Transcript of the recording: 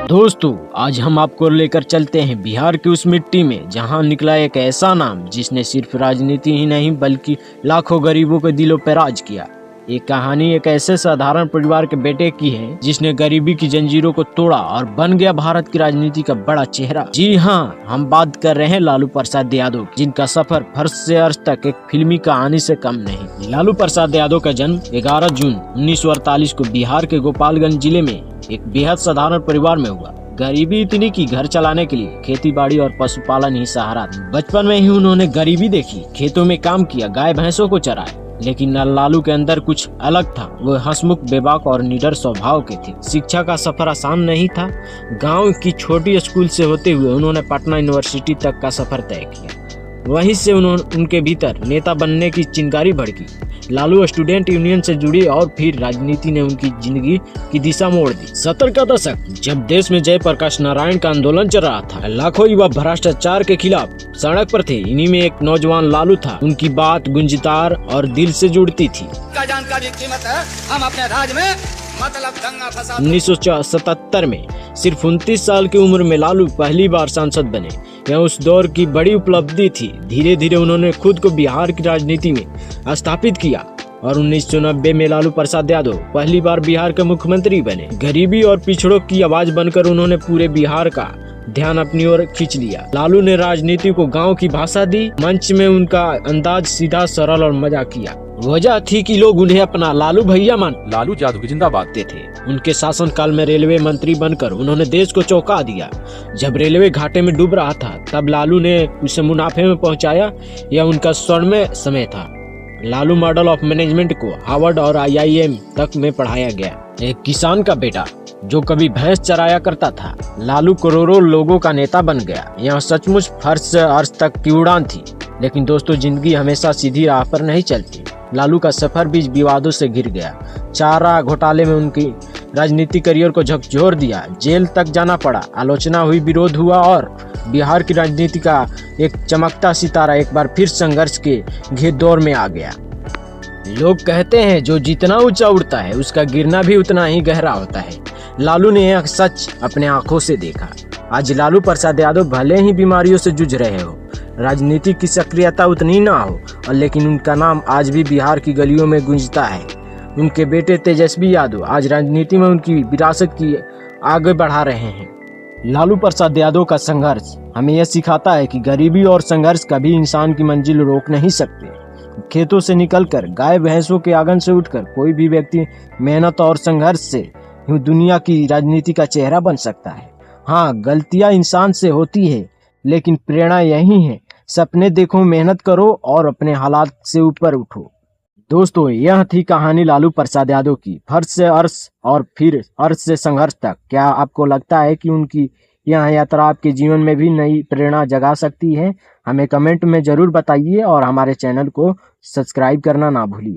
दोस्तों, आज हम आपको लेकर चलते हैं बिहार की उस मिट्टी में जहां निकला एक ऐसा नाम जिसने सिर्फ राजनीति ही नहीं बल्कि लाखों गरीबों के दिलों पर राज किया। ये कहानी एक ऐसे साधारण परिवार के बेटे की है जिसने गरीबी की जंजीरों को तोड़ा और बन गया भारत की राजनीति का बड़ा चेहरा। जी हाँ, हम बात कर रहे हैं लालू प्रसाद यादव की, जिनका सफर फर्श से अर्श तक एक फिल्मी कहानी से कम नहीं। लालू प्रसाद यादव का जन्म 11 जून 1948 को बिहार के गोपालगंज जिले में एक बेहद साधारण परिवार में हुआ। गरीबी इतनी कि घर चलाने के लिए खेती बाड़ी और पशुपालन ही सहारा था। बचपन में ही उन्होंने गरीबी देखी, खेतों में काम किया, गाय भैंसों को चराया। लेकिन लालू के अंदर कुछ अलग था। वो हंसमुख, बेबाक और निडर स्वभाव के थे। शिक्षा का सफर आसान नहीं था। गांव की छोटी स्कूल से होते हुए उन्होंने पटना यूनिवर्सिटी तक का सफर तय किया। वहीं से उनके भीतर नेता बनने की चिंगारी भड़की। लालू स्टूडेंट यूनियन से जुड़ी और फिर राजनीति ने उनकी जिंदगी की दिशा मोड़ दी। 70 का दशक, जब देश में जयप्रकाश नारायण का आंदोलन चल रहा था, लाखों युवा भ्रष्टाचार के खिलाफ सड़क पर थे। इन्हीं में एक नौजवान लालू था। उनकी बात गुंजदार और दिल से जुड़ती थी। जानकारी कीमत है, हम अपने राज में मतलब दंगा फसाद। 1977 में सिर्फ 29 साल की उम्र में लालू पहली बार सांसद बने। यह उस दौर की बड़ी उपलब्धि थी। धीरे धीरे उन्होंने खुद को बिहार की राजनीति में स्थापित किया और 1990 में लालू प्रसाद यादव पहली बार बिहार के मुख्यमंत्री बने। गरीबी और पिछड़ों की आवाज बनकर उन्होंने पूरे बिहार का ध्यान अपनी ओर खींच लिया। लालू ने राजनीति को गांव की भाषा दी। मंच में उनका अंदाज सीधा, सरल और मजाकिया। वजह थी कि लोग उन्हें अपना लालू भैया मान, लालू जादू जिंदाबाद थे। उनके शासनकाल में रेलवे मंत्री बनकर उन्होंने देश को चौंका दिया। जब रेलवे घाटे में डूब रहा था, तब लालू ने उसे मुनाफे में पहुंचाया। यह उनका स्वर्णिम समय था। लालू मॉडल ऑफ मैनेजमेंट को हार्वर्ड और IIM तक में पढ़ाया गया। एक किसान का बेटा जो कभी भैंस चराया करता था, लालू करोड़ों लोगों का नेता बन गया। यह सचमुच फर्श से अर्श तक की उड़ान थी। लेकिन दोस्तों, जिंदगी हमेशा सीधी राह पर नहीं चलती। लालू का सफर बीच विवादों से घिर गया। चारा घोटाले में उनकी राजनीतिक करियर को झकझोर दिया। जेल तक जाना पड़ा, आलोचना हुई, विरोध हुआ और बिहार की राजनीति का एक चमकता सितारा एक बार फिर संघर्ष के घेर दौर में आ गया। लोग कहते हैं जो जितना ऊंचा उड़ता है उसका गिरना भी उतना ही गहरा होता है। लालू ने यह सच अपने आंखों से देखा। आज लालू प्रसाद यादव भले ही बीमारियों से जूझ रहे हो, राजनीति की सक्रियता उतनी ना हो, और लेकिन उनका नाम आज भी बिहार की गलियों में गूंजता है। उनके बेटे तेजस्वी यादव आज राजनीति में उनकी विरासत की आगे बढ़ा रहे हैं। लालू प्रसाद यादव का संघर्ष हमें यह सिखाता है कि गरीबी और संघर्ष कभी इंसान की मंजिल रोक नहीं सकते। खेतों से निकलकर, गाय भैंसों के आंगन से उठकर कोई भी व्यक्ति मेहनत और संघर्ष से दुनिया की राजनीति का चेहरा बन सकता है। हाँ, गलतियां इंसान से होती है, लेकिन प्रेरणा यही है। सपने देखो, मेहनत करो और अपने हालात से ऊपर उठो। दोस्तों, यह थी कहानी लालू प्रसाद यादव की, फर्श से अर्श और फिर अर्श से संघर्ष तक। क्या आपको लगता है कि उनकी यह यात्रा आपके जीवन में भी नई प्रेरणा जगा सकती है? हमें कमेंट में जरूर बताइए और हमारे चैनल को सब्सक्राइब करना ना भूलिए।